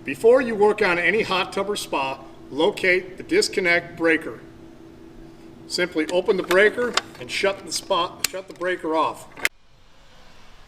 Before you work on any hot tub or spa, locate the disconnect breaker. Simply open the breaker and shut the breaker off.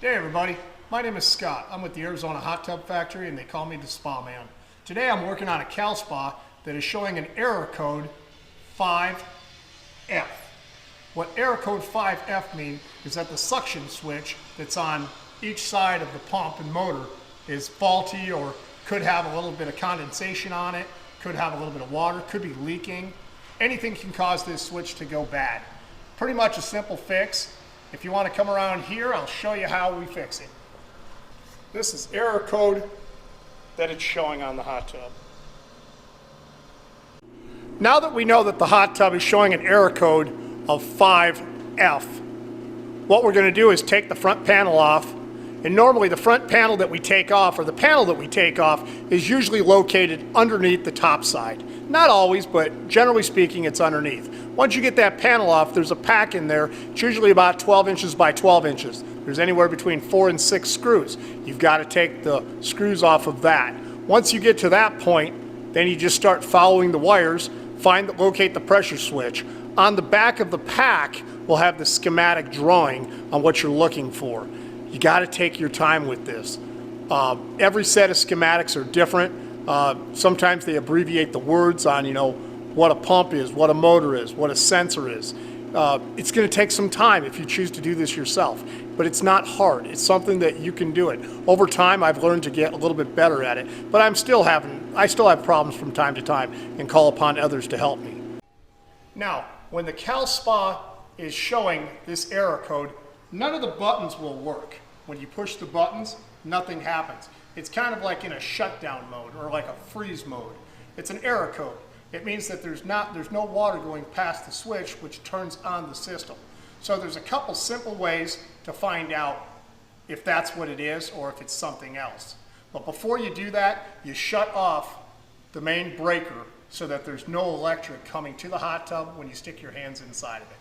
Hey everybody, my name is Scott. I'm with the Arizona Hot Tub Factory and they call me the Spa Man. Today I'm working on a CalSpa that is showing an error code 5F. What error code 5F means is that the suction switch that's on each side of the pump and motor is faulty or could have a little bit of condensation on it, could have a little bit of water, could be leaking. Anything can cause this switch to go bad. Pretty much a simple fix. If you want to come around here, I'll show you how we fix it. This is error code that it's showing on the hot tub. Now that we know that the hot tub is showing an error code of 5F, what we're going to do is take the front panel off. And normally the front panel that we take off, or the panel that we take off, is usually located underneath the top side. Not always, but generally speaking, it's underneath. Once you get that panel off, there's a pack in there. It's usually about 12 inches by 12 inches. There's anywhere between 4 and 6 screws. You've got to take the screws off of that. Once you get to that point, then you just start following the wires, locate the pressure switch. On the back of the pack, we'll have the schematic drawing on what you're looking for. You got to take your time with this. Every set of schematics are different. Sometimes they abbreviate the words on, what a pump is, what a motor is, what a sensor is. It's going to take some time if you choose to do this yourself, but it's not hard. It's something that you can do it. Over time, I've learned to get a little bit better at it, but I still have problems from time to time and call upon others to help me. Now, when the CalSpa is showing this error code, none of the buttons will work. When you push the buttons, nothing happens. It's kind of like in a shutdown mode or like a freeze mode. It's an error code. It means that there's no water going past the switch, which turns on the system. So there's a couple simple ways to find out if that's what it is or if it's something else. But before you do that, you shut off the main breaker so that there's no electric coming to the hot tub when you stick your hands inside of it.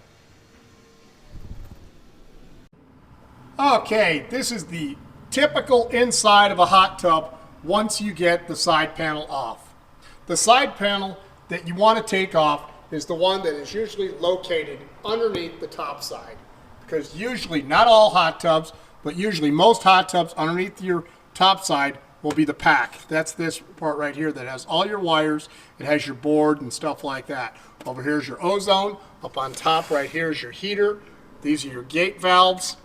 Okay, this is the typical inside of a hot tub once you get the side panel off. The side panel that you want to take off is the one that is usually located underneath the top side. Because usually, not all hot tubs, but usually most hot tubs underneath your top side will be the pack. That's this part right here that has all your wires. It has your board and stuff like that. Over here is your ozone. Up on top right here is your heater. These are your gate valves.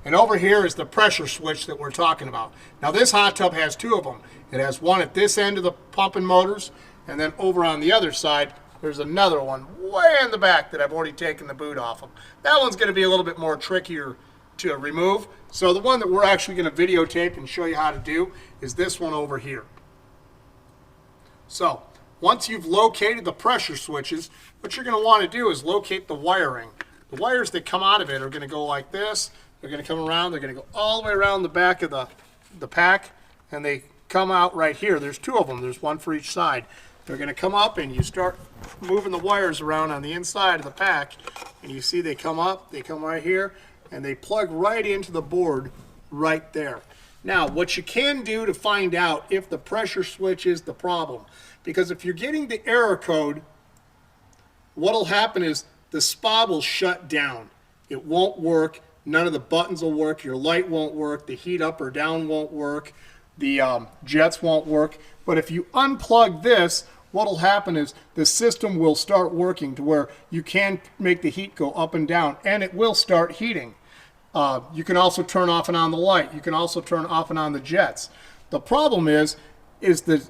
And over here is the pressure switch that we're talking about. Now this hot tub has two of them. It has one at this end of the pump and motors, and then over on the other side there's another one way in the back that I've already taken the boot off of. That one's going to be a little bit more trickier to remove. So the one that we're actually going to videotape and show you how to do is this one over here. So once you've located the pressure switches, what you're going to want to do is locate the wiring. The wires that come out of it are going to go like this. They're going to come around. They're going to go all the way around the back of the pack, and they come out right here. There's two of them. There's one for each side. They're going to come up, and you start moving the wires around on the inside of the pack, and you see they come up. They come right here, and they plug right into the board right there. Now, what you can do to find out if the pressure switch is the problem, because if you're getting the error code, what'll happen is the spa will shut down. It won't work. None of the buttons will work. Your light won't work. The heat up or down won't work. The jets won't work. But if you unplug this, what will happen is the system will start working to where you can make the heat go up and down, and it will start heating. You can also turn off and on the light. You can also turn off and on the jets. The problem is that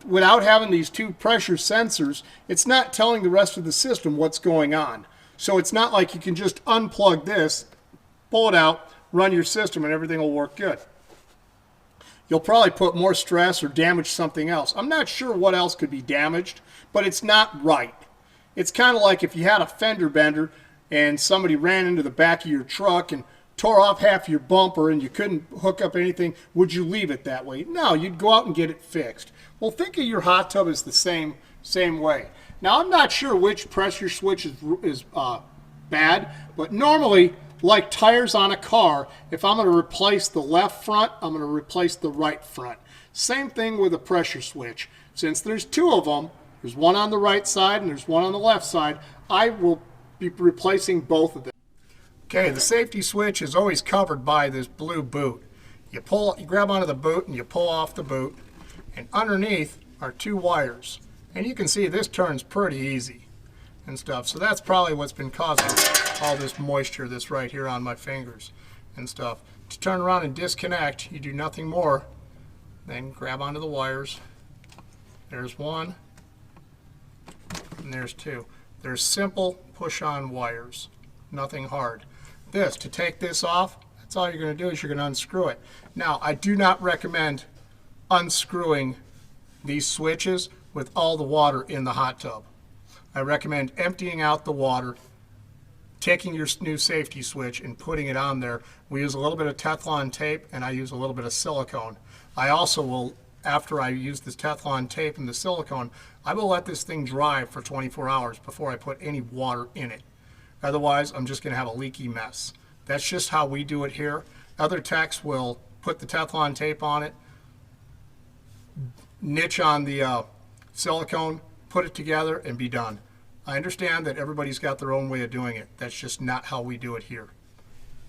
without having these two pressure sensors, it's not telling the rest of the system what's going on. So it's not like you can just unplug this, pull it out, run your system, and everything will work good. You'll probably put more stress or damage something else. I'm not sure what else could be damaged, but it's not right. It's kind of like if you had a fender bender and somebody ran into the back of your truck and tore off half your bumper and you couldn't hook up anything, would you leave it that way? No, you'd go out and get it fixed. Well, think of your hot tub as the same way. Now, I'm not sure which pressure switch is bad, but normally, like tires on a car, if I'm going to replace the left front, I'm going to replace the right front. Same thing with a pressure switch. Since there's two of them, there's one on the right side and there's one on the left side, I will be replacing both of them. Okay, the safety switch is always covered by this blue boot. You grab onto the boot and you pull off the boot, and underneath are two wires. And you can see this turns pretty easy and stuff. So that's probably what's been causing all this moisture that's right here on my fingers and stuff. To turn around and disconnect, you do nothing more than grab onto the wires. There's one, and there's two. They're simple push-on wires, nothing hard. To take this off, that's all you're going to do is you're going to unscrew it. Now, I do not recommend unscrewing these switches with all the water in the hot tub. I recommend emptying out the water, taking your new safety switch and putting it on there. We use a little bit of Teflon tape and I use a little bit of silicone. I also will, after I use this Teflon tape and the silicone, I will let this thing dry for 24 hours before I put any water in it. Otherwise, I'm just going to have a leaky mess. That's just how we do it here. Other techs will put the Teflon tape on it, niche on the silicone, put it together, and be done. I understand that everybody's got their own way of doing it. That's just not how we do it here.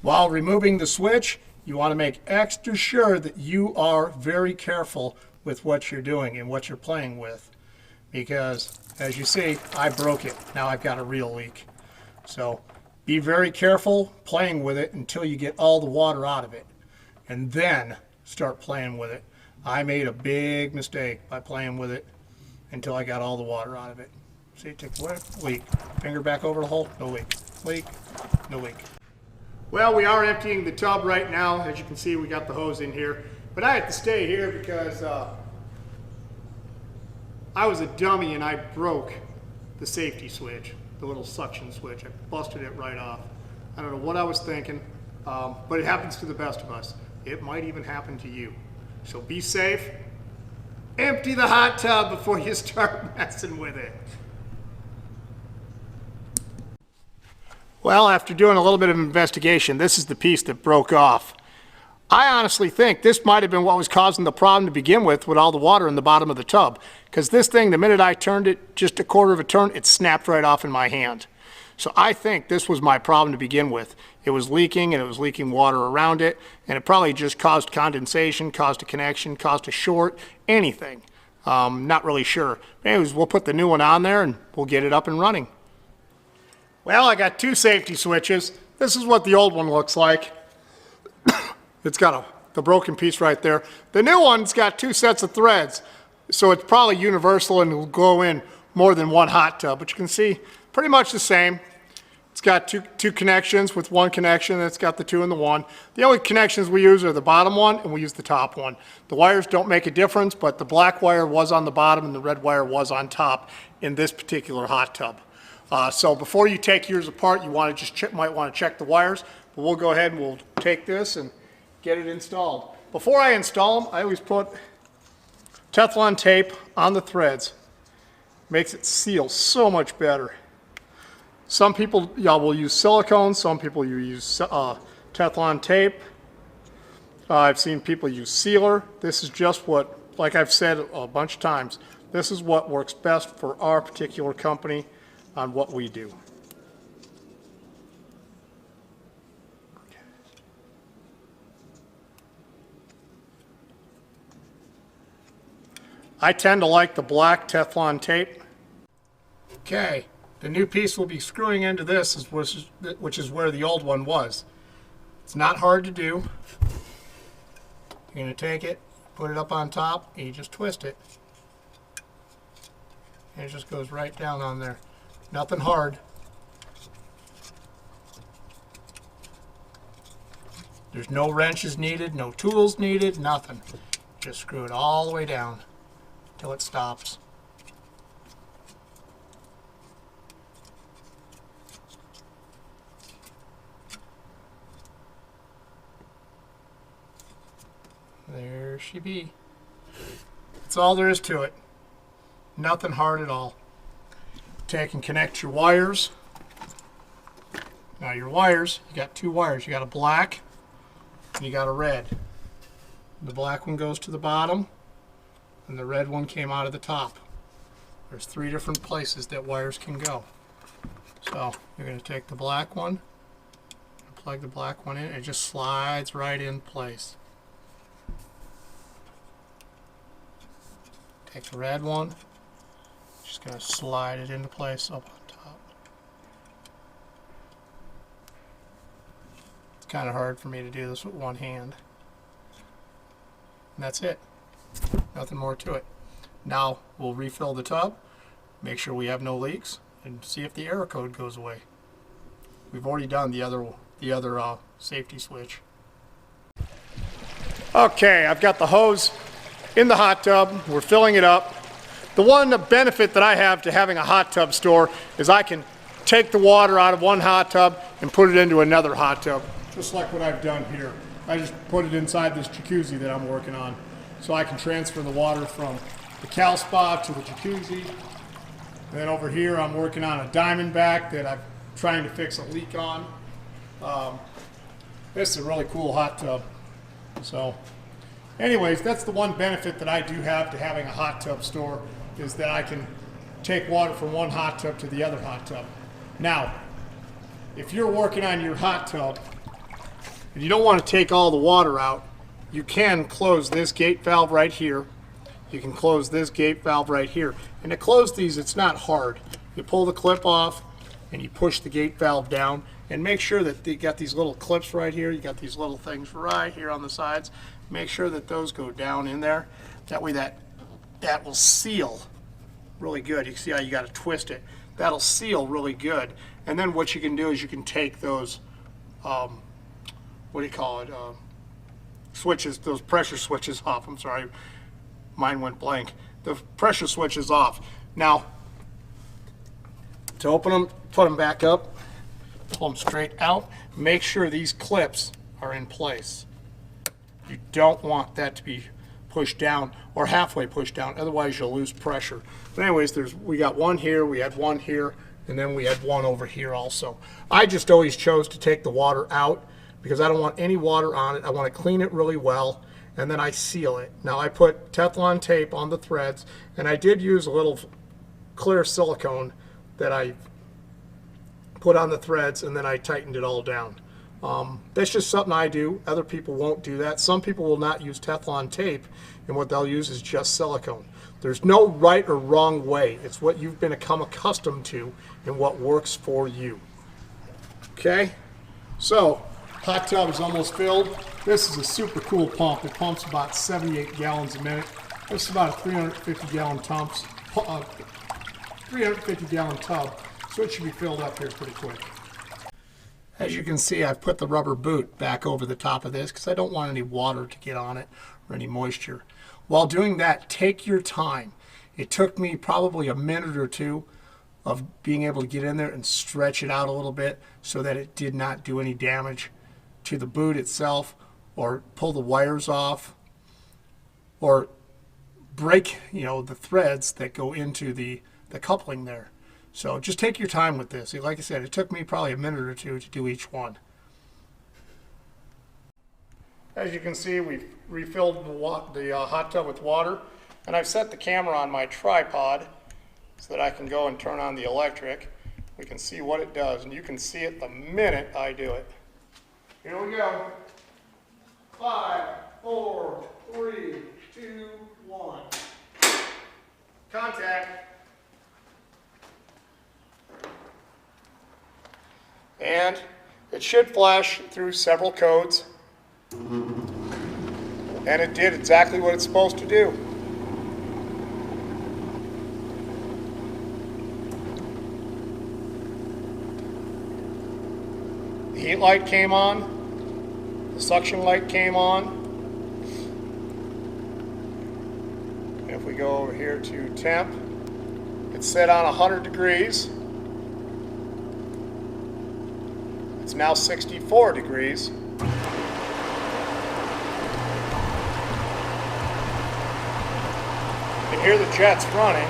While removing the switch, you want to make extra sure that you are very careful with what you're doing and what you're playing with. Because, as you see, I broke it. Now I've got a real leak. So be very careful playing with it until you get all the water out of it. And then start playing with it. I made a big mistake by playing with it until I got all the water out of it. See, take the leak. Finger back over the hole, no leak. Leak, no leak. Well, we are emptying the tub right now. As you can see, we got the hose in here. But I had to stay here because I was a dummy and I broke the safety switch, the little suction switch. I busted it right off. I don't know what I was thinking, but it happens to the best of us. It might even happen to you. So be safe. Empty the hot tub before you start messing with it. Well, after doing a little bit of investigation, this is the piece that broke off. I honestly think this might have been what was causing the problem to begin with all the water in the bottom of the tub. Because this thing, the minute I turned it just a quarter of a turn, it snapped right off in my hand. So I think this was my problem to begin with. It was leaking and it was leaking water around it, and it probably just caused condensation, caused a connection, caused a short, anything. Not really sure. But anyways, we'll put the new one on there and we'll get it up and running. Well, I got two safety switches. This is what the old one looks like. It's got the broken piece right there. The new one's got two sets of threads, so it's probably universal and will go in more than one hot tub. But you can see pretty much the same. It's got two connections with one connection, and it's got the two and the one. The only connections we use are the bottom one, and we use the top one. The wires don't make a difference, but the black wire was on the bottom and the red wire was on top in this particular hot tub. So before you take yours apart, you want to might want to check the wires. But we'll go ahead and we'll take this and get it installed. Before I install them, I always put Teflon tape on the threads. Makes it seal so much better. Some people will use silicone, some people use Teflon tape. I've seen people use sealer. This is just what, like I've said a bunch of times, this is what works best for our particular company on what we do. I tend to like the black Teflon tape. Okay, the new piece will be screwing into this, which is where the old one was. It's not hard to do. You're going to take it, put it up on top, and you just twist it. And it just goes right down on there. Nothing hard. There's no wrenches needed, no tools needed, nothing. Just screw it all the way down till it stops. There she be. That's all there is to it. Nothing hard at all. Take and connect your wires. Now your wires, you got two wires. You got a black and you got a red. The black one goes to the bottom and the red one came out of the top. There's 3 different places that wires can go. So you're going to take the black one, plug the black one in, and it just slides right in place. Take the red one, just going to slide it into place up on top. It's kind of hard for me to do this with one hand. And that's it. Nothing more to it. Now we'll refill the tub, make sure we have no leaks, and see if the error code goes away. We've already done the other safety switch. Okay, I've got the hose in the hot tub. We're filling it up. The one benefit that I have to having a hot tub store is I can take the water out of one hot tub and put it into another hot tub, just like what I've done here. I just put it inside this jacuzzi that I'm working on, so I can transfer the water from the Cal Spa to the jacuzzi. And then over here I'm working on a Diamondback that I'm trying to fix a leak on. This is a really cool hot tub. So anyways, that's the one benefit that I do have to having a hot tub store, is that I can take water from one hot tub to the other hot tub. Now, if you're working on your hot tub and you don't want to take all the water out, you can close this gate valve right here. You can close this gate valve right here. And to close these, it's not hard. You pull the clip off and you push the gate valve down, and make sure that you got these little clips right here. You got these little things right here on the sides. Make sure that those go down in there. That way that will seal really good. You can see how you got to twist it. That'll seal really good. And then what you can do is you can take those, what do you call it, switches, those pressure switches off. I'm sorry, mine went blank. The pressure switches off. Now, to open them, put them back up, pull them straight out. Make sure these clips are in place. You don't want that to be pushed down or halfway pushed down, otherwise you'll lose pressure. But anyways, we got one here, we had one here, and then we had one over here also. I just always chose to take the water out because I don't want any water on it. I want to clean it really well, and then I seal it. Now I put Teflon tape on the threads, and I did use a little clear silicone that I put on the threads, and then I tightened it all down. That's just something I do. Other people won't do that. Some people will not use Teflon tape, and what they'll use is just silicone. There's no right or wrong way. It's what you've become accustomed to and what works for you. Okay? So, hot tub is almost filled. This is a super cool pump. It pumps about 78 gallons a minute. This is about a 350 gallon tub. So it should be filled up here pretty quick. As you can see, I've put the rubber boot back over the top of this because I don't want any water to get on it or any moisture. While doing that, take your time. It took me probably a minute or two of being able to get in there and stretch it out a little bit so that it did not do any damage to the boot itself or pull the wires off or break, the threads that go into the coupling there. So just take your time with this. Like I said, it took me probably a minute or two to do each one. As you can see, we've refilled the hot tub with water, and I've set the camera on my tripod so that I can go and turn on the electric. We can see what it does, and you can see it the minute I do it. Here we go. 5, 4, 3, 2, 1. Contact. And it should flash through several codes. And it did exactly what it's supposed to do. The heat light came on. The suction light came on. And if we go over here to temp, it's set on 100 degrees. It's now 64 degrees. You can hear the jets running.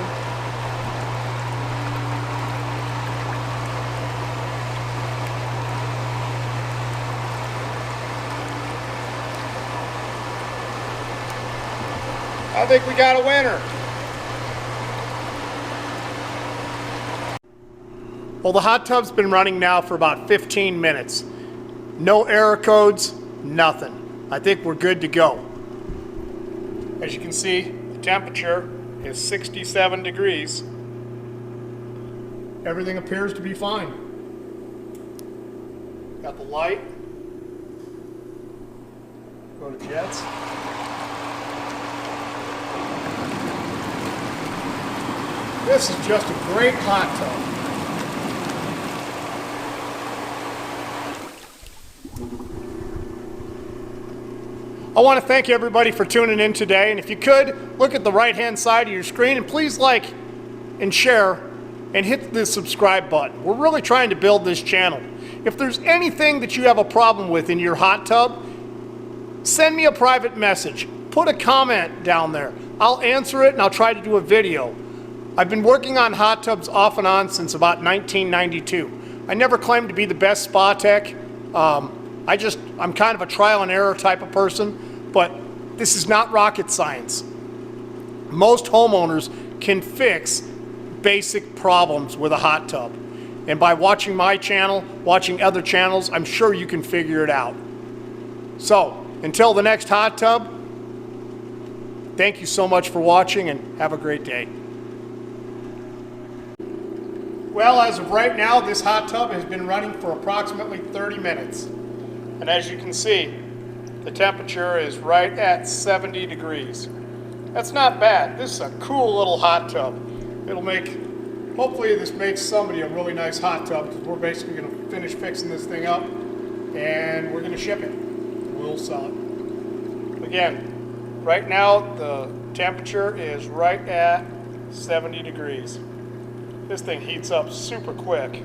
I think we got a winner. Well, the hot tub's been running now for about 15 minutes. No error codes, nothing. I think we're good to go. As you can see, the temperature is 67 degrees. Everything appears to be fine. Got the light. Go to jets. This is just a great hot tub. I want to thank everybody for tuning in today, and if you could, look at the right-hand side of your screen and please like and share and hit the subscribe button. We're really trying to build this channel. If there's anything that you have a problem with in your hot tub, send me a private message. Put a comment down there. I'll answer it and I'll try to do a video. I've been working on hot tubs off and on since about 1992. I never claimed to be the best spa tech. I'm kind of a trial and error type of person, but this is not rocket science. Most homeowners can fix basic problems with a hot tub. And by watching my channel, watching other channels, I'm sure you can figure it out. So, until the next hot tub, thank you so much for watching and have a great day. Well, as of right now, this hot tub has been running for approximately 30 minutes. And as you can see, the temperature is right at 70 degrees. That's not bad. This is a cool little hot tub. Hopefully this makes somebody a really nice hot tub, because we're basically going to finish fixing this thing up and we're going to ship it. We'll sell it. Again, right now the temperature is right at 70 degrees. This thing heats up super quick.